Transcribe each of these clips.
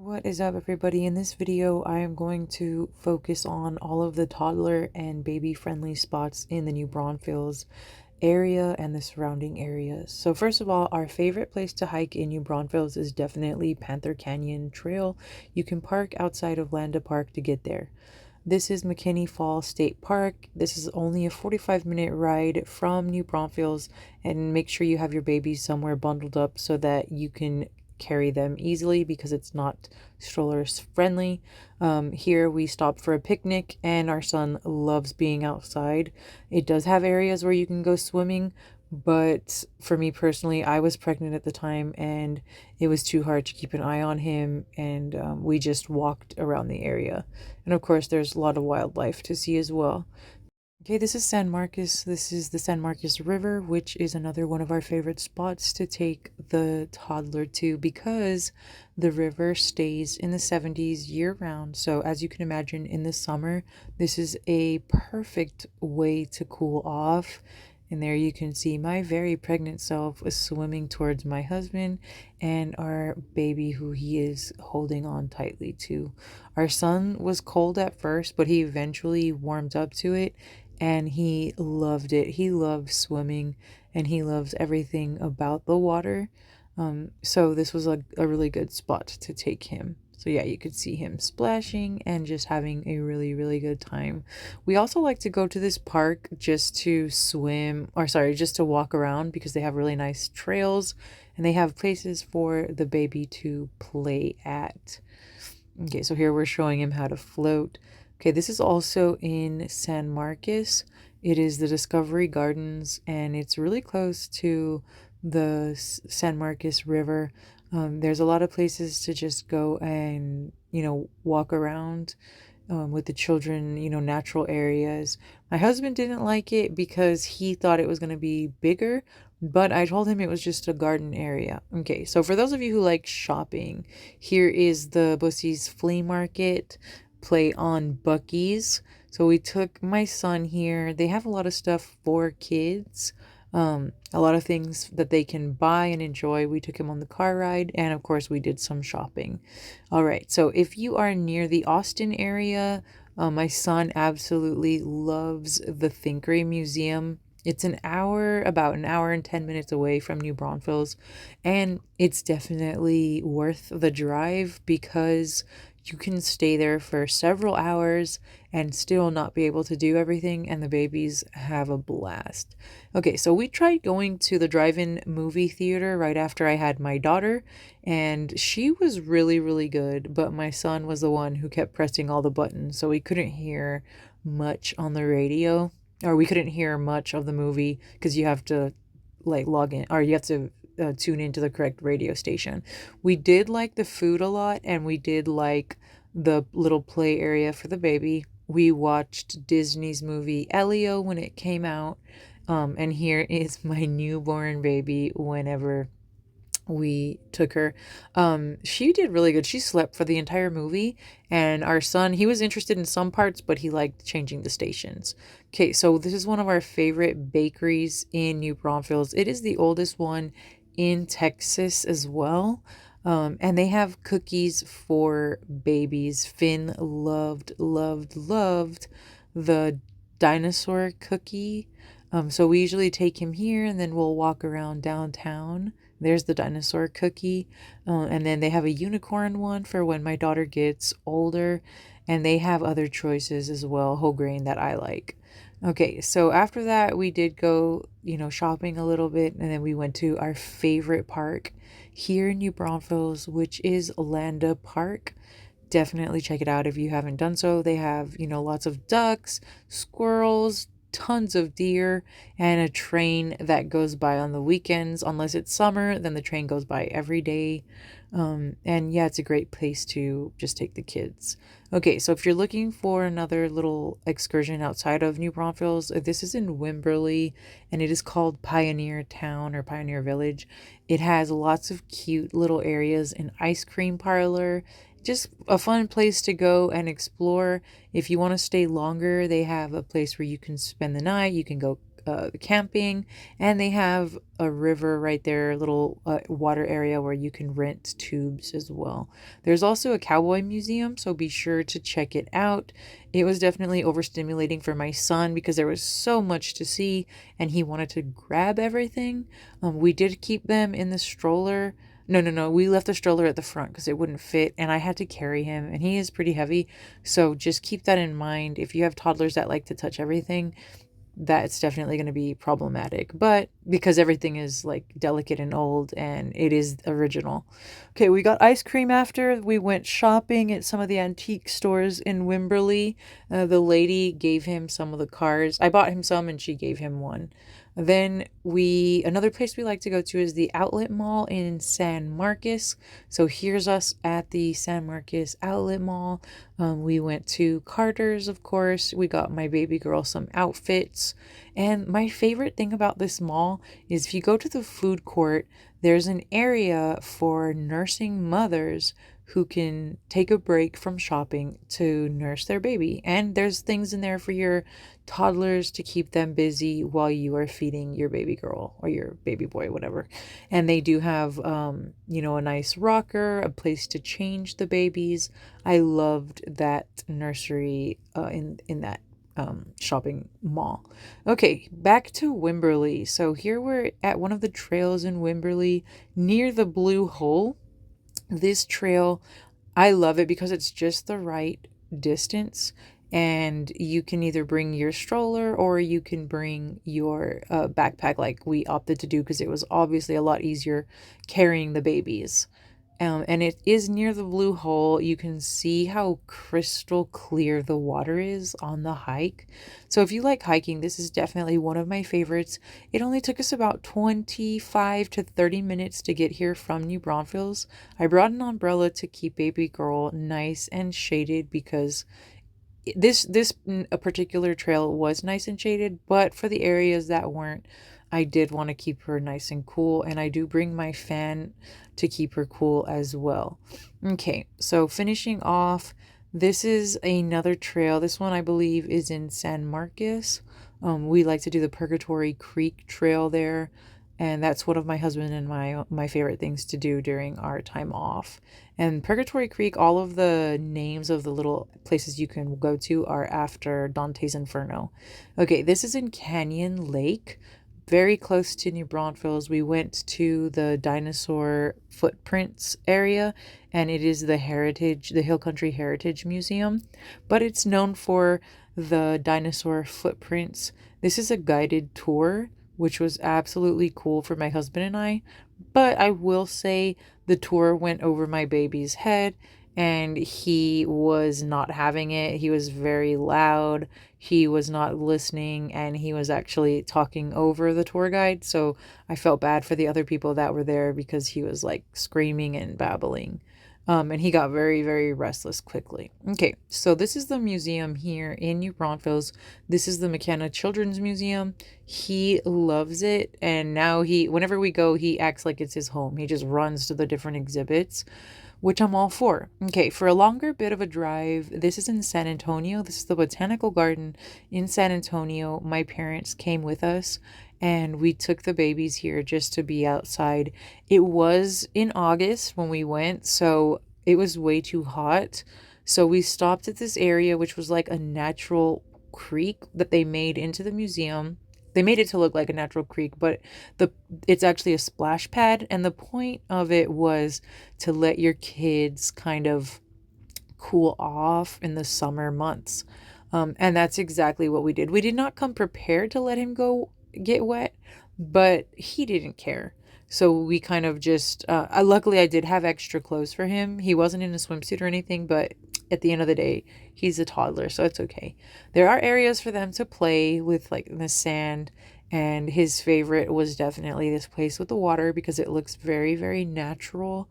What is up, everybody? In this video, I am going to focus on all of the toddler and baby friendly spots in the New Braunfels area and the surrounding areas. So first of all, our favorite place to hike in New Braunfels is definitely Panther Canyon Trail. You can park outside of Landa Park to get there. This is McKinney Falls State Park. This is only a 45-minute ride from New Braunfels, and make sure you have your babies somewhere bundled up so that you can carry them easily because it's not stroller friendly. Here we stop for a picnic, and our son loves being outside. It does have areas where you can go swimming, but for me personally, I was pregnant at the time and it was too hard to keep an eye on him, and we just walked around the area. And of course, there's a lot of wildlife to see as well. Okay, this is San Marcos. This is the San Marcos River, which is another one of our favorite spots to take the toddler to because the river stays in the 70s year round. So, as you can imagine, in the summer, this is a perfect way to cool off. And there you can see my very pregnant self is swimming towards my husband and our baby, who he is holding on tightly to. Our son was cold at first, but he eventually warmed up to it and he loved it. He loves swimming and he loves everything about the water. So this was a really good spot to take him. So yeah, you could see him splashing and just having a really, really good time. We also like to go to this park just to swim, or sorry, just to walk around because they have really nice trails and they have places for the baby to play at. Okay, so here we're showing him how to float. Okay, this is also in San Marcos. It is the Discovery Gardens, and it's really close to the San Marcos River. There's a lot of places to just go and, walk around with the children, natural areas. My husband didn't like it because he thought it was going to be bigger, but I told him it was just a garden area. Okay, so for those of you who like shopping, here is the Bussey's Flea Market. Play on Bucky's. So we took my son here. They have a lot of stuff for kids. A lot of things that they can buy and enjoy. We took him on the car ride, and of course we did some shopping. All right, so if you are near the Austin area, my son absolutely loves the Thinkery Museum. It's about an hour and 10 minutes away from New Braunfels, and it's definitely worth the drive because you can stay there for several hours and still not be able to do everything, and the babies have a blast. Okay, so we tried going to the drive-in movie theater right after I had my daughter, and she was really, really good, but my son was the one who kept pressing all the buttons, so we couldn't hear much on the radio, or we couldn't hear much of the movie because you have to log in, or you have to tune into the correct radio station. We did like the food a lot, and we did like the little play area for the baby. We watched Disney's movie Elio when it came out. And here is my newborn baby whenever we took her. She did really good. She slept for the entire movie, and our son, he was interested in some parts, but he liked changing the stations. Okay, so this is one of our favorite bakeries in New Braunfels. It is the oldest one in Texas as well. And they have cookies for babies. Finn loved, loved, loved the dinosaur cookie. So we usually take him here and then we'll walk around downtown. There's the dinosaur cookie. And then they have a unicorn one for when my daughter gets older. And they have other choices as well, whole grain, that I like. Okay, so after that, we did go, shopping a little bit, and then we went to our favorite park here in New Braunfels, which is Landa Park. Definitely check it out if you haven't done so. They have, lots of ducks, squirrels, tons of deer, and a train that goes by on the weekends. Unless it's summer, then the train goes by every day. And yeah, it's a great place to just take the kids. Okay, so if you're looking for another little excursion outside of New Braunfels, this is in Wimberley, and it is called Pioneer Town or Pioneer Village. It has lots of cute little areas, an ice cream parlor, just a fun place to go and explore. If you want to stay longer, they have a place where you can spend the night. You can go camping, and they have a river right there, a little water area where you can rent tubes as well. There's also a cowboy museum, so be sure to check it out. It was definitely overstimulating for my son because there was so much to see and he wanted to grab everything. We did keep them in the stroller. No, no, no. We left the stroller at the front because it wouldn't fit, and I had to carry him, and he is pretty heavy. So just keep that in mind. If you have toddlers that like to touch everything, that's definitely going to be problematic. But because everything is like delicate and old and it is original. Okay, we got ice cream after. We went shopping at some of the antique stores in Wimberley. The lady gave him some of the cars. I bought him some and she gave him one. Then another place we like to go to is the outlet mall in San Marcos. So here's us at the San Marcos outlet mall. We went to Carter's, of course. We got my baby girl some outfits. And my favorite thing about this mall is if you go to the food court, there's an area for nursing mothers who can take a break from shopping to nurse their baby. And there's things in there for your toddlers to keep them busy while you are feeding your baby girl or your baby boy, whatever. And they do have, a nice rocker, a place to change the babies. I loved that nursery in that shopping mall. Okay, back to Wimberley. So here we're at one of the trails in Wimberley near the Blue Hole. This trail, I love it because it's just the right distance, and you can either bring your stroller or you can bring your backpack like we opted to do because it was obviously a lot easier carrying the babies. And it is near the Blue Hole. You can see how crystal clear the water is on the hike. So if you like hiking, this is definitely one of my favorites. It only took us about 25 to 30 minutes to get here from New Braunfels. I brought an umbrella to keep baby girl nice and shaded because this a particular trail was nice and shaded, but for the areas that weren't, I did want to keep her nice and cool, and I do bring my fan to keep her cool as well. Okay, so finishing off, this is another trail. This one I believe is in San Marcos. We like to do the Purgatory Creek Trail there, and that's one of my husband and my favorite things to do during our time off. And Purgatory Creek, all of the names of the little places you can go to are after Dante's Inferno. Okay, this is in Canyon Lake, very close to New Braunfels. We went to the dinosaur footprints area, and it is the Hill Country Heritage Museum, but it's known for the dinosaur footprints. This is a guided tour, which was absolutely cool for my husband and I. But I will say the tour went over my baby's head and he was not having it. He was very loud. He was not listening and he was actually talking over the tour guide. So I felt bad for the other people that were there because he was like screaming and babbling. And he got very, very restless quickly. Okay, so this is the museum here in New Braunfels. This is the McKenna Children's Museum. He loves it, and now whenever we go, he acts like it's his home. He just runs to the different exhibits, which I'm all for. Okay, for a longer bit of a drive, this is in San Antonio. This is the Botanical Garden in San Antonio. My parents came with us and we took the babies here just to be outside. It was in August when we went, so it was way too hot. So we stopped at this area, which was like a natural creek that they made into the museum. They made it to look like a natural creek, but it's actually a splash pad, and the point of it was to let your kids kind of cool off in the summer months. And that's exactly what we did. We did not come prepared to let him go get wet, but he didn't care. So we kind of just, luckily I did have extra clothes for him. He wasn't in a swimsuit or anything, but at the end of the day, he's a toddler, so it's okay. There are areas for them to play with, like in the sand, and his favorite was definitely this place with the water because it looks very, very natural.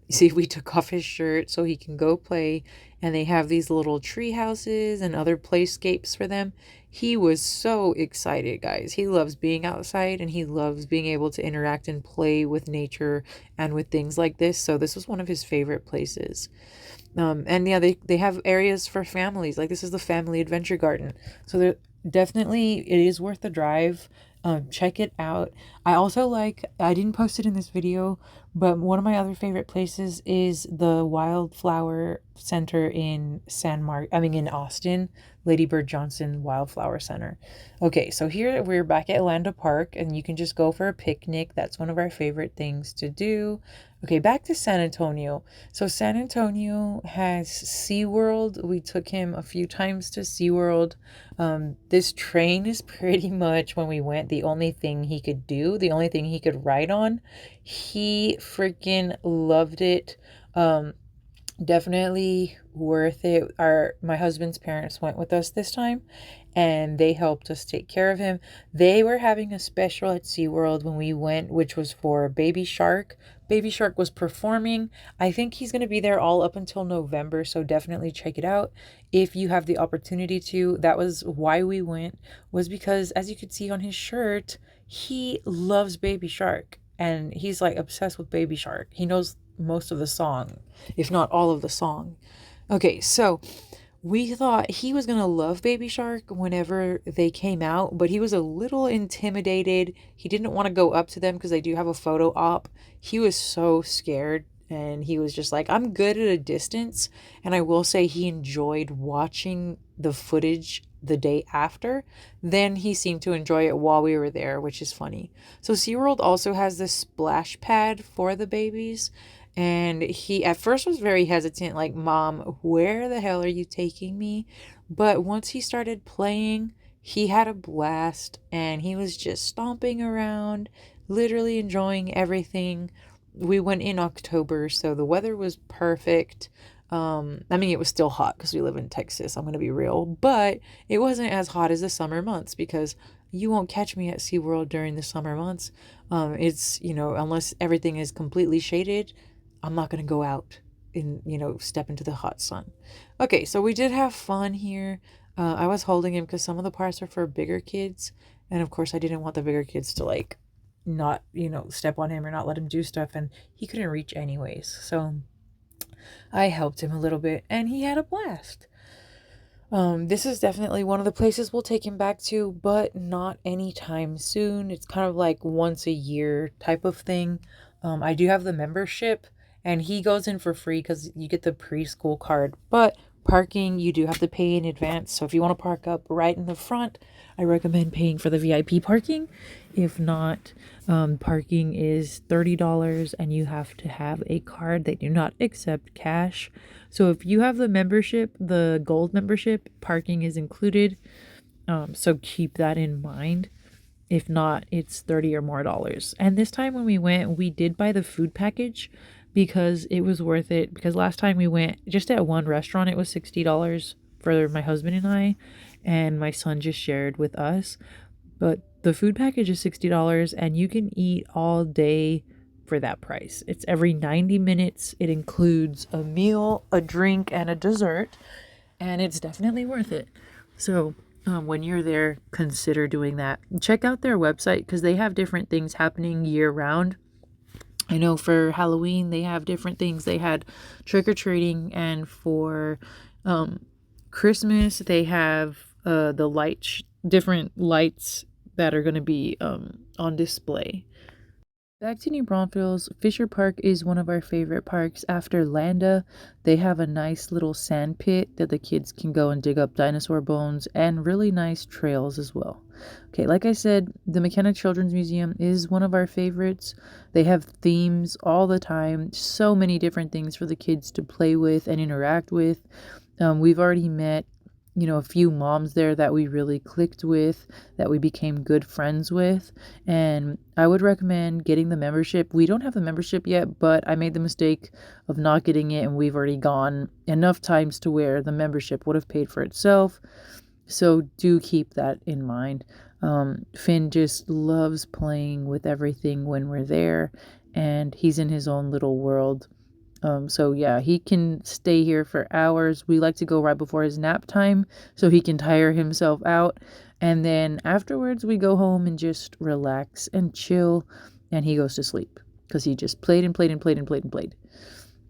See, we took off his shirt so he can go play, and they have these little tree houses and other playscapes for them. He was so excited, guys. He loves being outside and he loves being able to interact and play with nature and with things like this. So this was one of his favorite places. And yeah, they have areas for families. Like this is the family adventure garden. So definitely it is worth the drive. Check it out. I also like, I didn't post it in this video, but one of my other favorite places is the Wildflower Center in in Austin, Lady Bird Johnson Wildflower Center. Okay, so here we're back at Landa Park, and you can just go for a picnic. That's one of our favorite things to do. Okay, back to San Antonio. So San Antonio has SeaWorld. We took him a few times to SeaWorld. This train is pretty much, when we went, the only thing he could do, the only thing he could ride on. He freaking loved it. Um, Definitely worth it. My husband's parents went with us this time, and they helped us take care of him. They were having a special at SeaWorld when we went, which was for Baby Shark. Baby Shark was performing. I think he's going to be there all up until November, so definitely check it out if you have the opportunity to. That was why we went, was because, as you could see on his shirt, he loves Baby Shark, and he's like obsessed with Baby Shark. He knows most of the song, if not all of the song. Okay, so we thought he was gonna love Baby Shark whenever they came out, but he was a little intimidated. He didn't want to go up to them because they do have a photo op. He was so scared, and he was just like, I'm good at a distance. And I will say he enjoyed watching the footage the day after. Then he seemed to enjoy it while we were there, which is funny. So SeaWorld also has this splash pad for the babies. And he at first was very hesitant, like, Mom, where the hell are you taking me? But once he started playing, he had a blast, and he was just stomping around, literally enjoying everything. We went in October, so the weather was perfect. I mean, it was still hot because we live in Texas, I'm going to be real, but it wasn't as hot as the summer months because you won't catch me at SeaWorld during the summer months. It's, unless everything is completely shaded, I'm not going to go out and, step into the hot sun. Okay, so we did have fun here. I was holding him because some of the parts are for bigger kids. And of course, I didn't want the bigger kids to, like, not, step on him or not let him do stuff. And he couldn't reach anyways. So I helped him a little bit, and he had a blast. This is definitely one of the places we'll take him back to, but not anytime soon. It's kind of like once a year type of thing. I do have the membership, and he goes in for free because you get the preschool card. But parking, you do have to pay in advance. So if you want to park up right in the front, I recommend paying for the VIP parking. If not, parking is $30, and you have to have a card. They do not accept cash. So if you have the membership, the gold membership, parking is included. So keep that in mind. If not, it's 30 or more dollars. And this time when we went, we did buy the food package because it was worth it. Because last time we went just at one restaurant, it was $60 for my husband and my son just shared with us. But the food package is $60, and you can eat all day for that price. It's every 90 minutes. It includes a meal, a drink, and a dessert, and it's definitely worth it. So when you're there, consider doing that. Check out their website because they have different things happening year round. I know for Halloween they have different things. They had trick-or-treating, and for Christmas they have different lights that are going to be on display. Back to New Braunfels, Fisher Park is one of our favorite parks. After Landa, they have a nice little sand pit that the kids can go and dig up dinosaur bones, and really nice trails as well. Okay, like I said, the McKenna Children's Museum is one of our favorites. They have themes all the time, so many different things for the kids to play with and interact with. We've already met a few moms there that we really clicked with, that we became good friends with. And I would recommend getting the membership. We don't have the membership yet, but I made the mistake of not getting it, and we've already gone enough times to where the membership would have paid for itself. So do keep that in mind. Finn just loves playing with everything when we're there, and he's in his own little world. So yeah, he can stay here for hours. We like to go right before his nap time so he can tire himself out. And then afterwards we go home and just relax and chill, and he goes to sleep because he just played and played and played and played and played.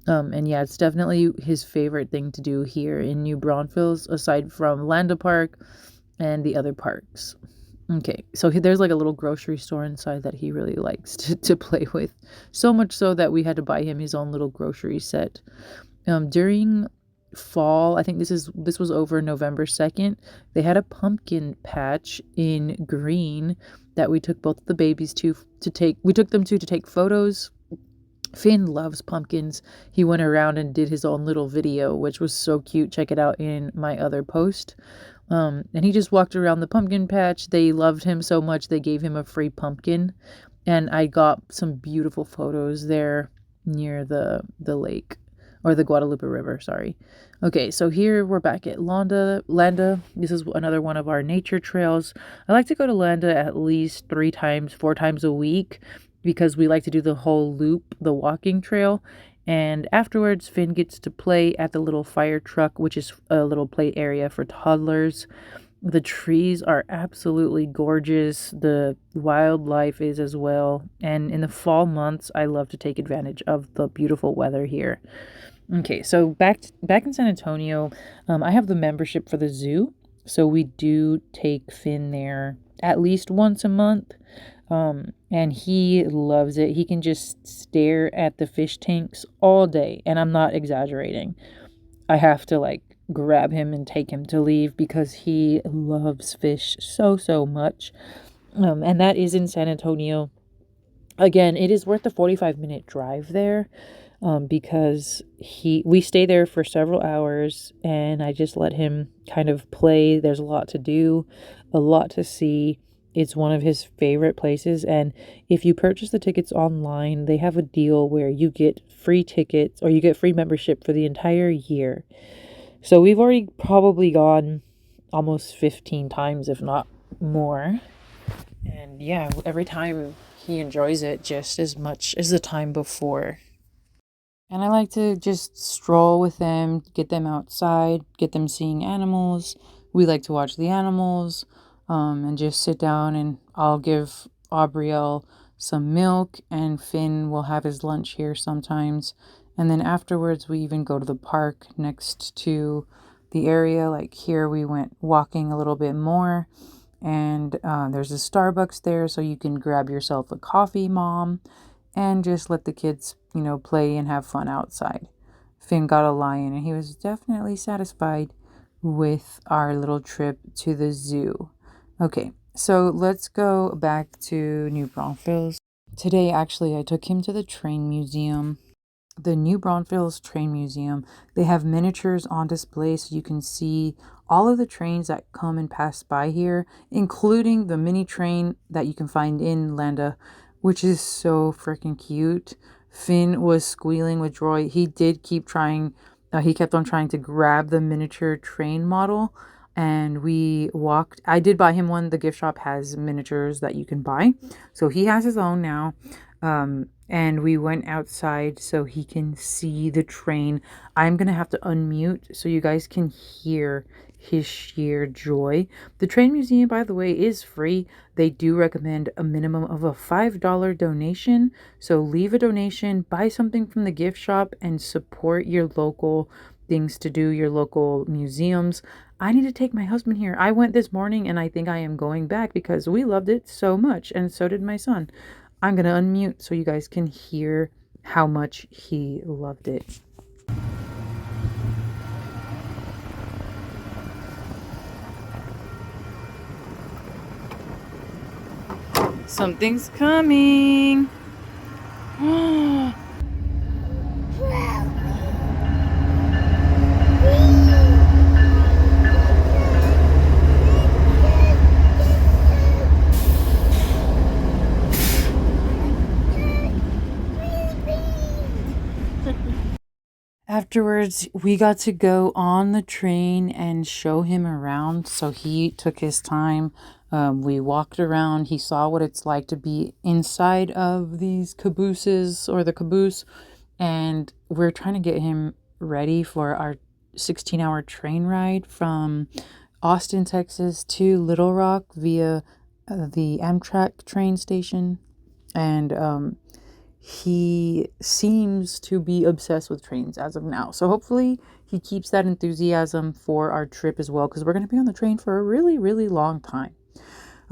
And yeah, it's definitely his favorite thing to do here in New Braunfels, aside from Landa Park and the other parks. Okay, so there's like a little grocery store inside that he really likes to play with. So much so that we had to buy him his own little grocery set. During fall, I think this was over November 2nd, they had a pumpkin patch in green that we took both the babies to take we took them to take photos. Finn loves pumpkins. He went around and did his own little video, which was so cute. Check it out in my other post. And he just walked around the pumpkin patch. They loved him so much they gave him a free pumpkin. And I got some beautiful photos there near the lake, or the Guadalupe River, sorry. Okay, so here we're back at Landa. This is another one of our nature trails. I like to go to Landa at least 4 times a week because we like to do the whole loop, the walking trail. And afterwards, Finn gets to play at the little fire truck, which is a little play area for toddlers. The trees are absolutely gorgeous. The wildlife is as well. And in the fall months, I love to take advantage of the beautiful weather here. Okay, so back in San Antonio, I have the membership for the zoo. So we do take Finn there at least once a month. And he loves it. He can just stare at the fish tanks all day, and I'm not exaggerating. I have to like grab him and take him to leave because he loves fish so much. And that is in San Antonio. Again, it is worth the 45-minute drive there, because we stay there for several hours, and I just let him kind of play. There's a lot to do, a lot to see. It's one of his favorite places, and if you purchase the tickets online, they have a deal where you get free tickets, or you get free membership for the entire year. So we've already probably gone almost 15 times, if not more. And yeah, every time he enjoys it just as much as the time before. And I like to just stroll with them, get them outside, get them seeing animals. We like to watch the animals, and just sit down, and I'll give Aubrielle some milk, and Finn will have his lunch here sometimes. And then afterwards, we even go to the park next to the area. Like here, we went walking a little bit more, and there's a Starbucks there, so you can grab yourself a coffee, mom, and just let the kids, play and have fun outside. Finn got a lion, and he was definitely satisfied with our little trip to the zoo. Okay, so let's go back to New Braunfels. Today, actually, I took him to the train museum. The New Braunfels Train Museum. They have miniatures on display so you can see all of the trains that come and pass by here, including the mini train that you can find in Landa, which is so freaking cute. Finn was squealing with joy. He did keep trying, he kept on trying to grab the miniature train model, and we walked. I did buy him one. The gift shop has miniatures that you can buy, so he has his own now. And we went outside so he can see the train. I'm gonna have to unmute so you guys can hear his sheer joy. The train museum, by the way, is free. They do recommend a minimum of a $5 donation. So leave a donation, buy something from the gift shop, and support your local things to do, your local museums. I need to take my husband here. I went this morning, and I think I am going back because we loved it so much, and so did my son. I'm going to unmute so you guys can hear how much he loved it. Something's coming. Afterwards, we got to go on the train and show him around. So he took his time. We walked around. He saw what it's like to be inside of these cabooses, or the caboose. And we're trying to get him ready for our 16-hour train ride from Austin, Texas to Little Rock via the Amtrak train station. And he seems to be obsessed with trains as of now. So hopefully he keeps that enthusiasm for our trip as well, because we're going to be on the train for a really, really long time.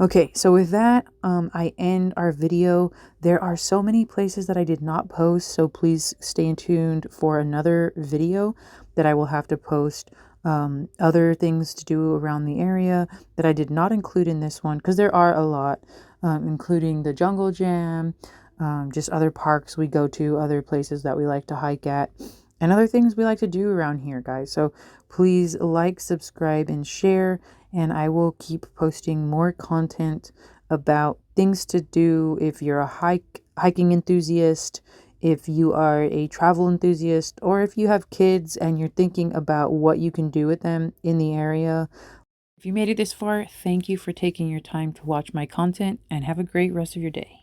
Okay, so with that, I end our video. There are so many places that I did not post, so please stay tuned for another video that I will have to post. Other things to do around the area that I did not include in this one, because there are a lot, including the Jungle Jam, just other parks we go to, other places that we like to hike at, and other things we like to do around here, guys. So please like, subscribe, and share, and I will keep posting more content about things to do if you're a hiking enthusiast, if you are a travel enthusiast, or if you have kids and you're thinking about what you can do with them in the area. If you made it this far, thank you for taking your time to watch my content, and have a great rest of your day.